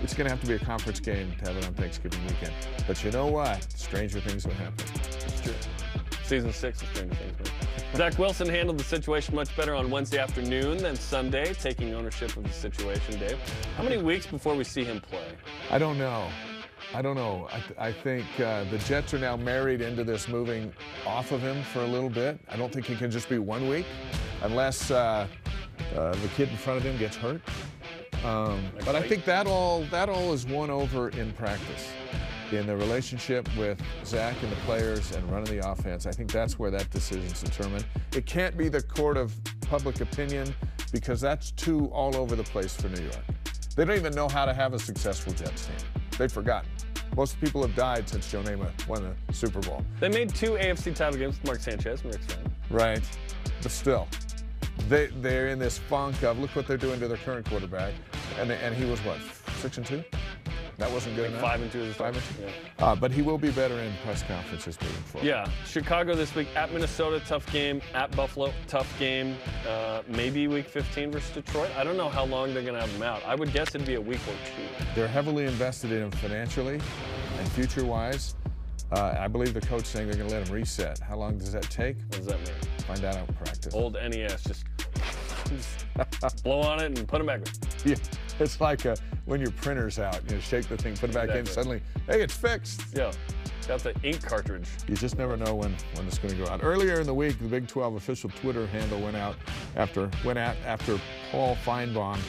it's going to have to be a conference game to have it on Thanksgiving weekend. But you know what? Stranger things would happen. It's true. Season 6 of Stranger Things. Zach Wilson handled the situation much better on Wednesday afternoon than Sunday, taking ownership of the situation, Dave. How many weeks before we see him play? I don't know. I think the Jets are now married into this moving off of him for a little bit. I don't think it can just be 1 week unless the kid in front of him gets hurt. But I think that all is won over in practice. In the relationship with Zach and the players and running the offense, I think that's where that decision's determined. It can't be the court of public opinion because that's too all over the place for New York. They don't even know how to have a successful Jets team. They've forgotten. Most people have died since Joe Namath won the Super Bowl. They made 2 AFC title games with Mark Sanchez, Rick's fan. Right, but still, they're in this funk of look what they're doing to their current quarterback, and he was what, 6-2? That wasn't good enough. 5-2 is 5-2. Yeah. But he will be better in press conferences moving forward. Yeah, Chicago this week at Minnesota, tough game. At Buffalo, tough game. Maybe week 15 versus Detroit. I don't know how long they're going to have him out. I would guess it'd be a week or 2. They're heavily invested in him financially and future-wise. I believe the coach saying they're going to let him reset. How long does that take? What does that mean? Find out in practice. Old NES, just blow on it and put him back. Yeah, it's like when your printer's out, shake the thing, put it back in, suddenly, hey, it's fixed. Yeah, got the ink cartridge. You just never know when it's going to go out. Earlier in the week, the Big 12 official Twitter handle went out after Paul Feinbaum.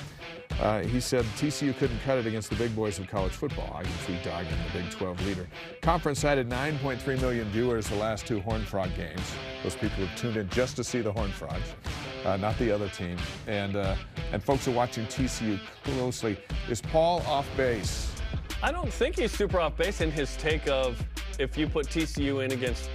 He said TCU couldn't cut it against the big boys of college football. Obviously, Doggin, the Big 12 leader. Conference cited 9.3 million viewers the last 2 Horned Frog games. Those people have tuned in just to see the Horned Frogs, not the other team. And and folks are watching TCU closely. Is Paul off base? I don't think he's super off base in his take of if you put TCU in against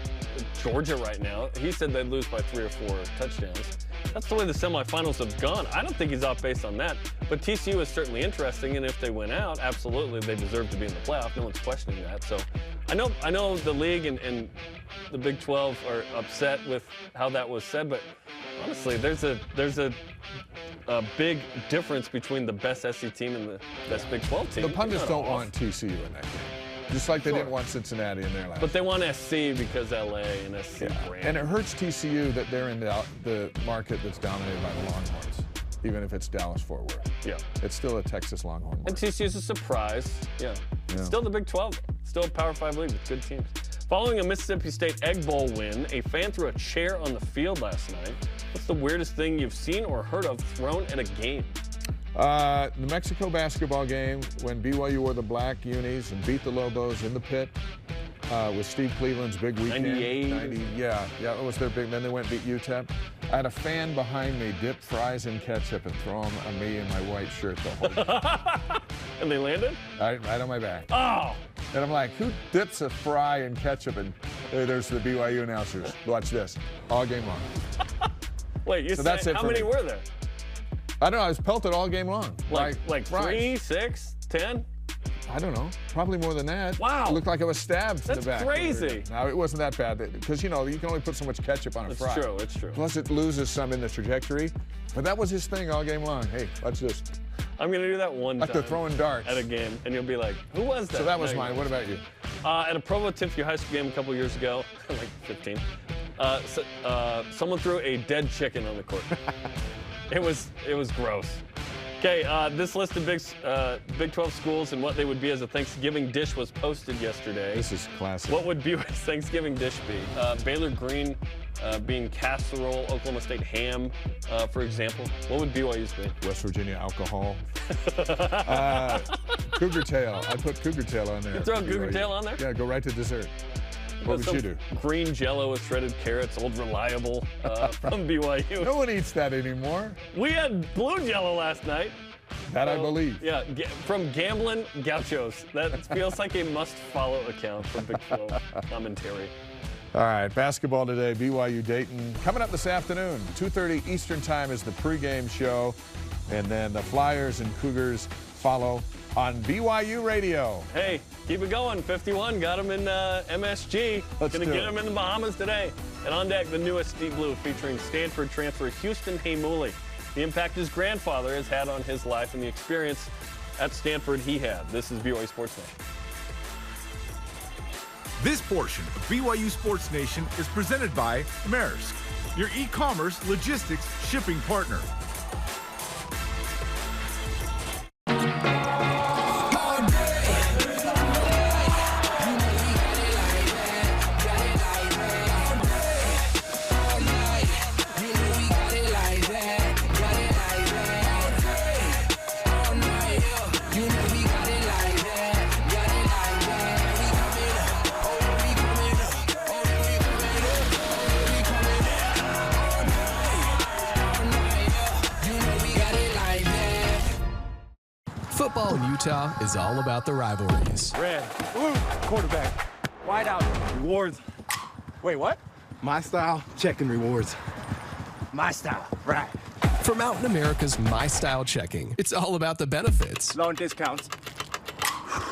Georgia right now, he said they'd lose by 3 or 4 touchdowns. That's the way the semifinals have gone. I don't think he's off base on that. But TCU is certainly interesting, and if they win out, absolutely they deserve to be in the playoff. No one's questioning that. So I know the league and the Big 12 are upset with how that was said, but honestly, there's a big difference between the best SEC team and the best Big 12 team. The pundits don't want TCU in that game. Just like they didn't want Cincinnati in their last. But they want SC because LA and SC brand. And it hurts TCU that they're in the market that's dominated by the Longhorns, even if it's Dallas-Fort Worth. Yeah. It's still a Texas Longhorn market. And TCU's a surprise. Yeah. Still the Big 12. Still a Power 5 league with good teams. Following a Mississippi State Egg Bowl win, a fan threw a chair on the field last night. What's the weirdest thing you've seen or heard of thrown at a game? The Mexico basketball game when BYU wore the black unis and beat the Lobos in the pit with Steve Cleveland's big weekend. 98. Yeah, it was their big. Then they went and beat UTEP. I had a fan behind me dip fries in ketchup and throw them on me in my white shirt the whole game. And they landed? Right on my back. Oh! And I'm like, who dips a fry in ketchup? And there's the BYU announcers. Watch this. All game long. Wait, you said how many were there? I don't know. I was pelted all game long. Like 3, 6, 10? I don't know. Probably more than that. Wow. It looked like I was stabbed in the back. That's crazy. No, it wasn't that bad. Because, you know, you can only put so much ketchup on a fry. It's true. It's true. Plus, it loses some in the trajectory. But that was his thing all game long. Hey, watch this. I'm going to do that one time. Like they're throwing darts. At a game. And you'll be like, who was that? So that was mine. What about you? At a Provo Tiffany High School game a couple years ago, like 15, someone threw a dead chicken on the court. It was gross. Okay, this list of Big 12 schools and what they would be as a Thanksgiving dish was posted yesterday. This is classic. What would BYU's Thanksgiving dish be? Baylor Green bean casserole, Oklahoma State ham, for example. What would BYU's be? West Virginia alcohol. Cougar tail. I'd put cougar tail on there. You throw a cougar tail on there? Yeah, go right to dessert. What would you do? Green Jello with shredded carrots, old reliable from BYU. No one eats that anymore. We had blue Jello last night. That I believe. Yeah, from Gamblin' Gauchos. That feels like a must-follow account for Big 12 commentary. All right, basketball today, BYU Dayton. Coming up this afternoon, 2:30 Eastern Time is the pregame show. And then the Flyers and Cougars follow on BYU Radio. Hey, keep it going. 51 got him in MSG. Going to get him in the Bahamas today. And on deck, the newest Deep Blue featuring Stanford transfer Houston Heimuli. The impact his grandfather has had on his life and the experience at Stanford he had. This is BYU Sports Nation. This portion of BYU Sports Nation is presented by Maersk, your e-commerce logistics shipping partner. Football in Utah is all about the rivalries. Red, blue, quarterback, wide out, rewards. Wait, what? My style, checking rewards. My style, right. For Mountain America's My Style Checking, it's all about the benefits. Loan discounts.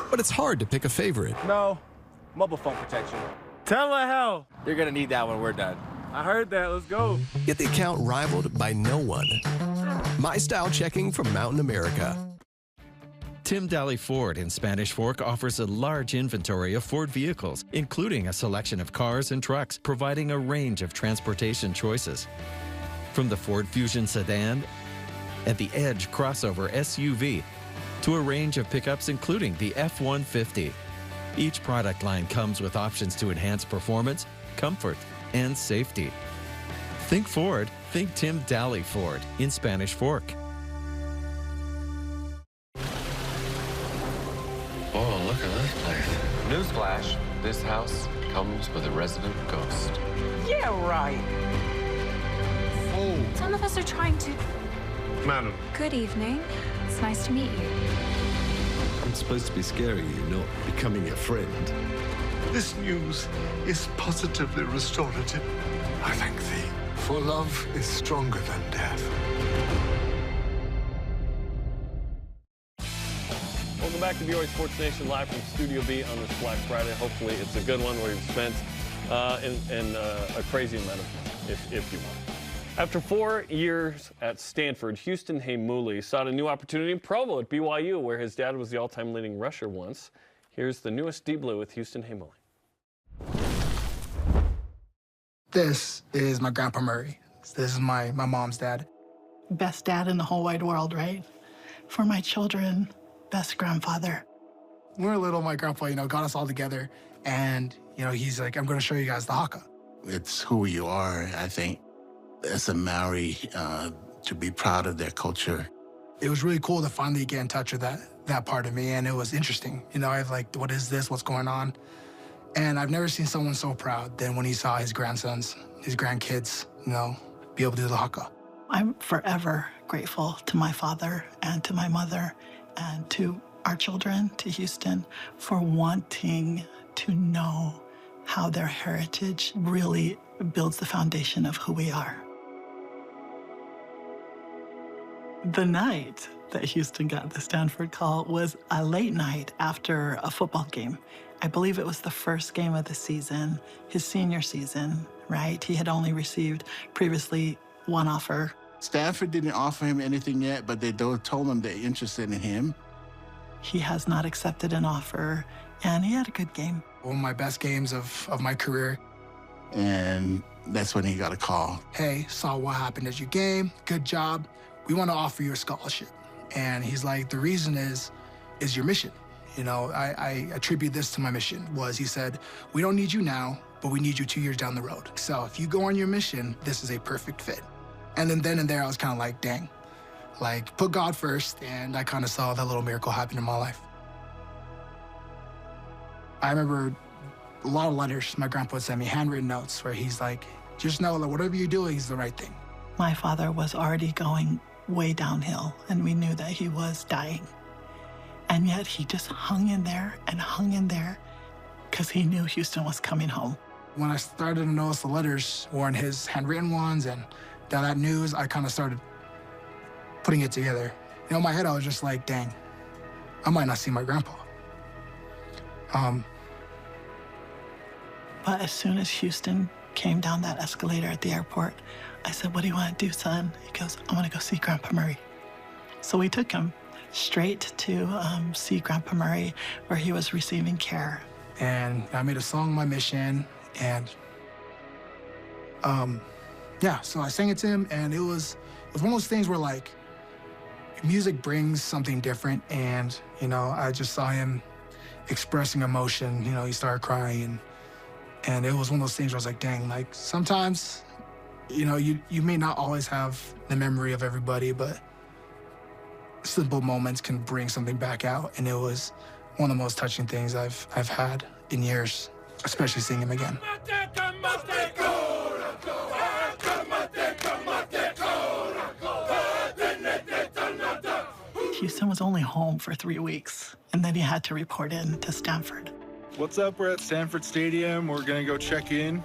But it's hard to pick a favorite. No, mobile phone protection. Telehealth. You're gonna need that when we're done. I heard that, let's go. Get the account rivaled by no one. My Style Checking from Mountain America. Tim Daly Ford in Spanish Fork offers a large inventory of Ford vehicles, including a selection of cars and trucks, providing a range of transportation choices. From the Ford Fusion sedan and the Edge crossover SUV to a range of pickups including the F-150. Each product line comes with options to enhance performance, comfort, and safety. Think Ford, think Tim Daly Ford in Spanish Fork. Oh, look at this place. Newsflash, this house comes with a resident ghost. Yeah, right. Some of us are trying to Madam. Good evening. It's nice to meet you. I'm supposed to be scaring you, not becoming your friend. This news is positively restorative. I thank thee, for love is stronger than death. Welcome back to BYU Sports Nation, live from Studio B on this Black Friday. Hopefully it's a good one where you've spent a crazy amount of time, if you want. After 4 years at Stanford, Houston Heimuli sought a new opportunity in Provo at BYU, where his dad was the all-time leading rusher once. Here's the newest Deep Blue with Houston Heimuli. This is my Grandpa Murray. This is my mom's dad. Best dad in the whole wide world, right? For my children, best grandfather. When we were little, my grandpa, got us all together, and, he's like, I'm going to show you guys the haka. It's who you are, I think. As a Maori, to be proud of their culture. It was really cool to finally get in touch with that part of me, and it was interesting. I was like, what is this? What's going on? And I've never seen someone so proud than when he saw his grandsons, his grandkids, be able to do the haka. I'm forever grateful to my father and to my mother and to our children, to Houston, for wanting to know how their heritage really builds the foundation of who we are. The night that Houston got the Stanford call was a late night after a football game. I believe it was the first game of the season, his senior season, right? He had only received previously one offer. Stanford didn't offer him anything yet, but they told him they're interested in him. He has not accepted an offer, and he had a good game. One of my best games of my career. And that's when he got a call. Hey, saw what happened at your game. Good job. We want to offer you a scholarship. And he's like, the reason is your mission. I attribute this to my mission, he said, we don't need you now, but we need you 2 years down the road. So if you go on your mission, this is a perfect fit. And then and there, I was kind of like, dang, put God first. And I kind of saw that little miracle happen in my life. I remember a lot of letters my grandpa would send me, handwritten notes, where he's like, just know that whatever you're doing is the right thing. My father was already going way downhill, and we knew that he was dying. And yet he just hung in there because he knew Houston was coming home. When I started to notice the letters weren't his handwritten ones and that news, I kind of started putting it together. In my head, I was just like, dang, I might not see my grandpa. But as soon as Houston came down that escalator at the airport, I said, what do you want to do, son? He goes, I want to go see Grandpa Murray. So we took him straight to see Grandpa Murray, where he was receiving care. And I made a song, My Mission, and so I sang it to him, and it was one of those things where music brings something different, and I just saw him expressing emotion. He started crying, and it was one of those things where I was like, dang, sometimes you may not always have the memory of everybody, but simple moments can bring something back out, and it was one of the most touching things I've had in years, especially seeing him again. Houston was only home for 3 weeks, and then he had to report in to Stanford. What's up? We're at Stanford Stadium. We're gonna go check in.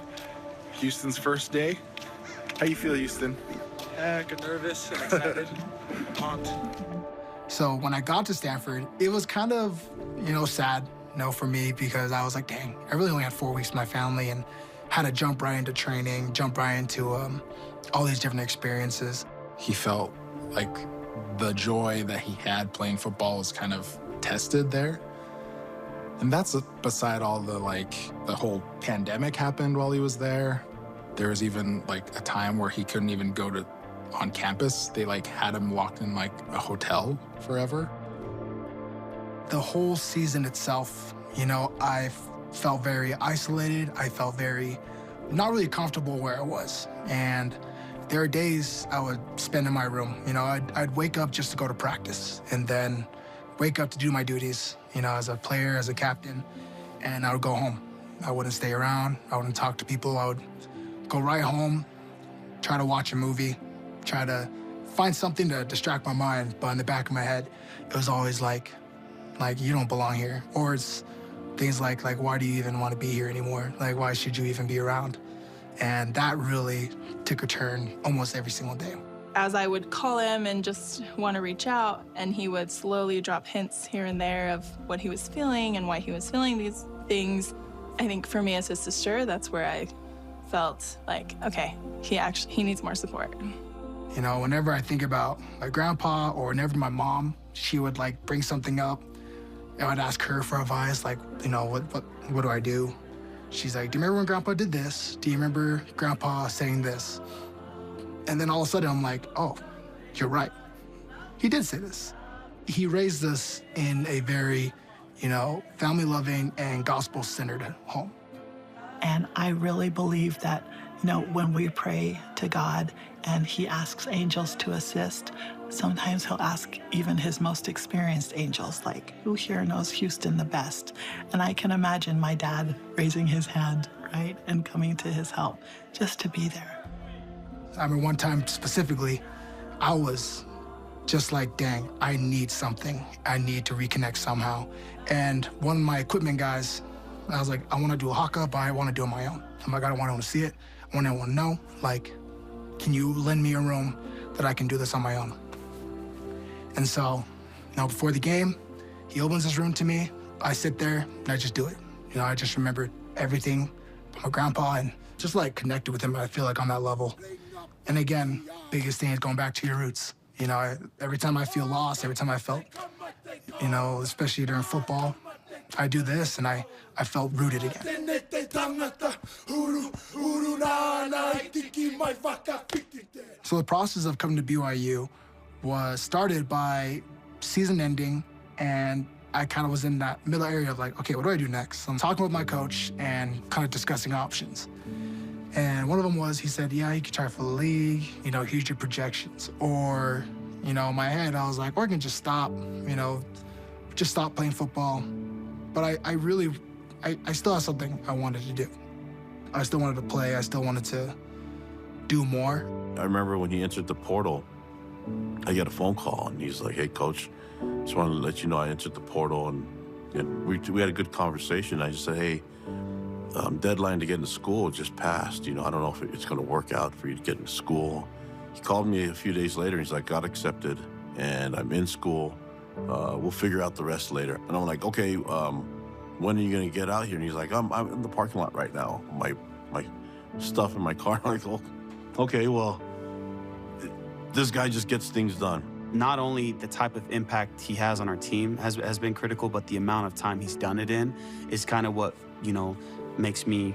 Houston's first day. How you feel, Houston? Good, nervous and excited. Pumped. So when I got to Stanford, it was kind of, sad, for me, because I was like, dang, I really only had 4 weeks with my family and had to jump right into training, jump right into all these different experiences. He felt like the joy that he had playing football was kind of tested there. And that's beside all the whole pandemic happened while he was there. There was even a time where he couldn't even go on campus. They had him locked in a hotel forever. The whole season itself, I felt very isolated. I felt very not really comfortable where I was. And there are days I would spend in my room. I'd wake up just to go to practice and then wake up to do my duties, as a player, as a captain, and I would go home. I wouldn't stay around. I wouldn't talk to people. I would go right home, try to watch a movie, try to find something to distract my mind, but in the back of my head, it was always like you don't belong here. Or it's things like why do you even want to be here anymore? Like, why should you even be around? And that really took a turn almost every single day. As I would call him and just want to reach out, and he would slowly drop hints here and there of what he was feeling and why he was feeling these things, I think for me as his sister, that's where I felt like, okay, he needs more support. You know, whenever I think about my grandpa or whenever my mom, she would like bring something up, and I'd ask her for advice, like, you know, what do I do? She's like, do you remember when Grandpa did this? Do you remember Grandpa saying this? And then all of a sudden I'm like, oh, you're right. He did say this. He raised us in a very, you know, family-loving and gospel-centered home. And I really believe that, you know, when we pray to God and he asks angels to assist, sometimes he'll ask even his most experienced angels, like, who here knows Houston the best? And I can imagine my dad raising his hand, right, and coming to his help just to be there. I remember one time specifically, I was just like, dang, I need something. I need to reconnect somehow. And one of my equipment guys, I was like, I want to do a haka, but I want to do it on my own. I'm like, I don't want to see it. I want everyone to know, like, can you lend me a room that I can do this on my own? And so, you know, before the game, he opens his room to me. I sit there and I just do it. You know, I just remembered everything from my grandpa and just like connected with him, I feel like, on that level. And again, biggest thing is going back to your roots. You know, every time I feel lost, every time I felt, you know, especially during football, I do this and I felt rooted again. So the process of coming to BYU was started by season ending, and I kind of was in that middle area of like, okay, what do I do next? So I'm talking with my coach and kind of discussing options. And one of them was, he said, yeah, you could try for the league, you know, here's your projections. Or, you know, in my head, I was like, or I can just stop, you know, just stop playing football. But I still have something I wanted to do. I still wanted to play, I still wanted to do more. I remember when he entered the portal, I got a phone call and he's like, hey, coach, just wanted to let you know I entered the portal. And we had a good conversation. I just said, hey, deadline to get into school just passed. You know, I don't know if it's going to work out for you to get into school. He called me a few days later. And he's like, got accepted, and I'm in school. We'll figure out the rest later. And I'm like, okay, when are you going to get out here? And he's like, I'm in the parking lot right now. My stuff in my car. I'm like, oh, okay, well, this guy just gets things done. Not only the type of impact he has on our team has been critical, but the amount of time he's done it in is kind of what, you know, makes me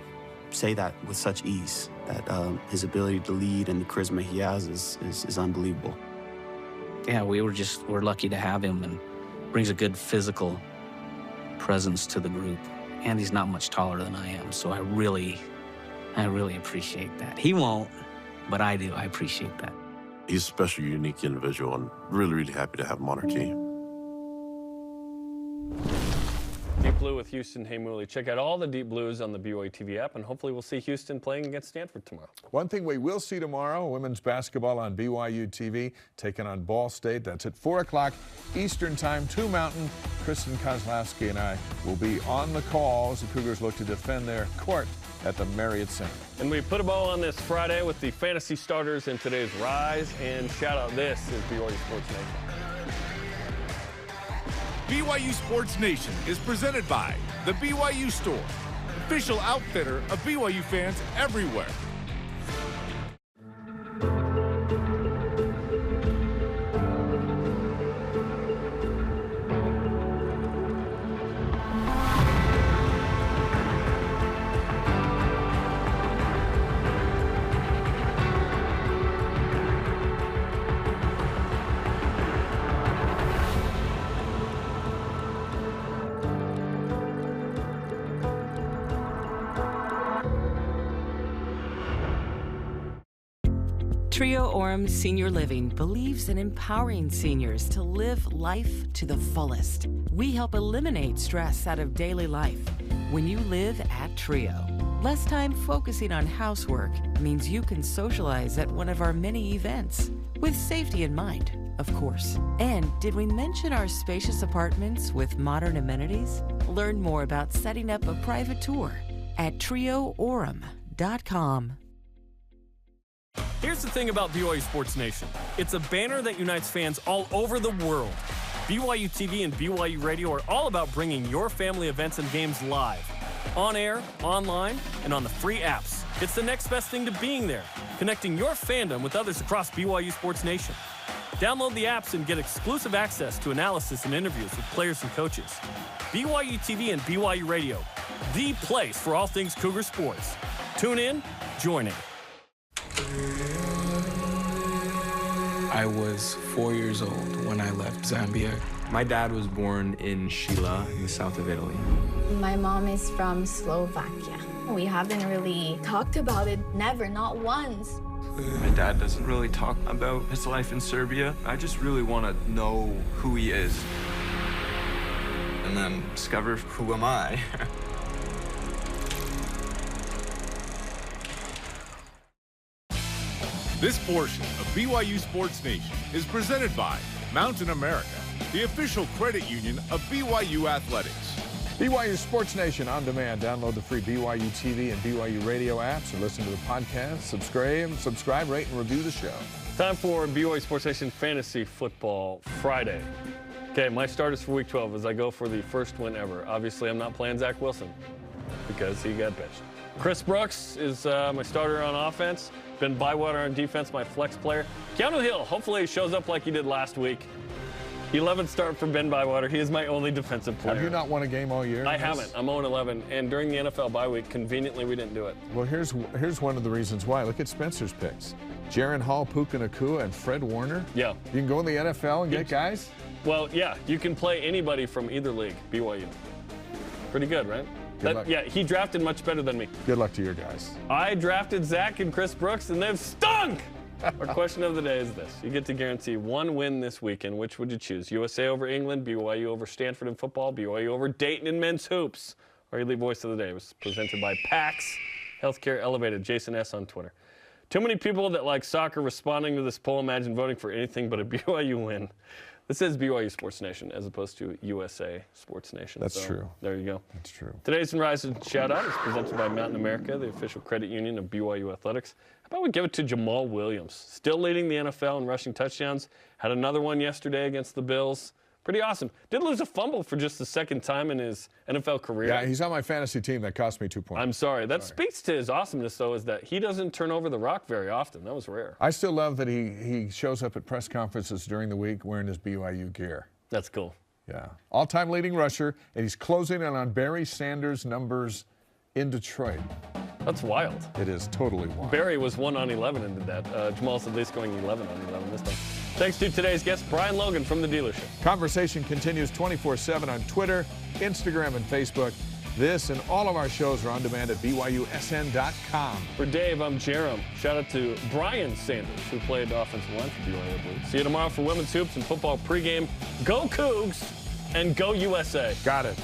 say that with such ease, that his ability to lead and the charisma he has is unbelievable. Yeah, we're lucky to have him, and brings a good physical presence to the group. And he's not much taller than I am, so I really appreciate that. He won't, but I do. I appreciate that. He's a special, unique individual, and really, really happy to have him on our team. Deep Blue with Houston Heimuli. Check out all the Deep Blues on the BYUtv app, and hopefully we'll see Houston playing against Stanford tomorrow. One thing we will see tomorrow, women's basketball on BYUtv, taking on Ball State. That's at 4 o'clock Eastern Time, 2 Mountain. Kristen Kozlowski and I will be on the call as the Cougars look to defend their court at the Marriott Center. And we put a bow on this Friday with the fantasy starters in today's Rise and Shout Out. This is BYU Sports Nation. BYU Sports Nation is presented by the BYU Store, official outfitter of BYU fans everywhere. Trio Orem Senior Living believes in empowering seniors to live life to the fullest. We help eliminate stress out of daily life when you live at Trio. Less time focusing on housework means you can socialize at one of our many events. With safety in mind, of course. And did we mention our spacious apartments with modern amenities? Learn more about setting up a private tour at trioorum.com. Here's the thing about BYU Sports Nation. It's a banner that unites fans all over the world. BYUtv and BYU Radio are all about bringing your family events and games live. On air, online, and on the free apps. It's the next best thing to being there, connecting your fandom with others across BYU Sports Nation. Download the apps and get exclusive access to analysis and interviews with players and coaches. BYUtv and BYU Radio, the place for all things Cougar sports. Tune in, join in. I was 4 years old when I left Zambia. My dad was born in Sheila, in the south of Italy. My mom is from Slovakia. We haven't really talked about it, never, not once. My dad doesn't really talk about his life in Serbia. I just really want to know who he is. And then discover who am I. This portion of BYU Sports Nation is presented by Mountain America, the official credit union of BYU Athletics. BYU Sports Nation on demand. Download the free BYU TV and BYU Radio apps or listen to the podcast. Subscribe, rate, and review the show. Time for BYU Sports Nation Fantasy Football Friday. Okay, my starters for Week 12 as I go for the first win ever. Obviously, I'm not playing Zach Wilson because he got benched. Chris Brooks is my starter on offense. Ben Bywater on defense, my flex player. Keanu Hill, hopefully he shows up like he did last week. 11th start for Ben Bywater. He is my only defensive player. Have you not won a game all year? I haven't. I'm 0-11. And during the NFL bye week, conveniently, we didn't do it. Well, here's one of the reasons why. Look at Spencer's picks. Jaron Hall, Puka Nacua, and Fred Warner. Yeah. You can go in the NFL and get guys? Well, yeah. You can play anybody from either league, BYU. Pretty good, right? Yeah, he drafted much better than me. Good luck to your guys. I drafted Zach and Chris Brooks, and they've stunk! Our question of the day is this. You get to guarantee one win this weekend. Which would you choose? USA over England, BYU over Stanford in football, BYU over Dayton in men's hoops. Our elite voice of the day was presented by PAX Healthcare Elevated. Jason S. on Twitter. Too many people that like soccer responding to this poll. Imagine voting for anything but a BYU win. This is BYU Sports Nation as opposed to USA Sports Nation. That's true. There you go. That's true. Today's Verizon Shout-Out is presented by Mountain America, the official credit union of BYU Athletics. How about we give it to Jamal Williams? Still leading the NFL in rushing touchdowns. Had another one yesterday against the Bills. Pretty awesome. Did lose a fumble for just the second time in his NFL career. Yeah, he's on my fantasy team. That cost me 2 points. I'm sorry. That speaks to his awesomeness, though, is that he doesn't turn over the rock very often. That was rare. I still love that he shows up at press conferences during the week wearing his BYU gear. That's cool. Yeah. All-time leading rusher, and he's closing in on Barry Sanders' numbers in Detroit. That's wild. It is totally wild. Barry was 1 on 11 and did that. Jamal's at least going 11 on 11 this time. Thanks to today's guest, Brian Logan from The Dealership. Conversation continues 24/7 on Twitter, Instagram, and Facebook. This and all of our shows are on demand at BYUSN.com. For Dave, I'm Jarom. Shout out to Brian Sanders, who played offensive line for BYU. See you tomorrow for women's hoops and football pregame. Go Cougs and go USA. Got it.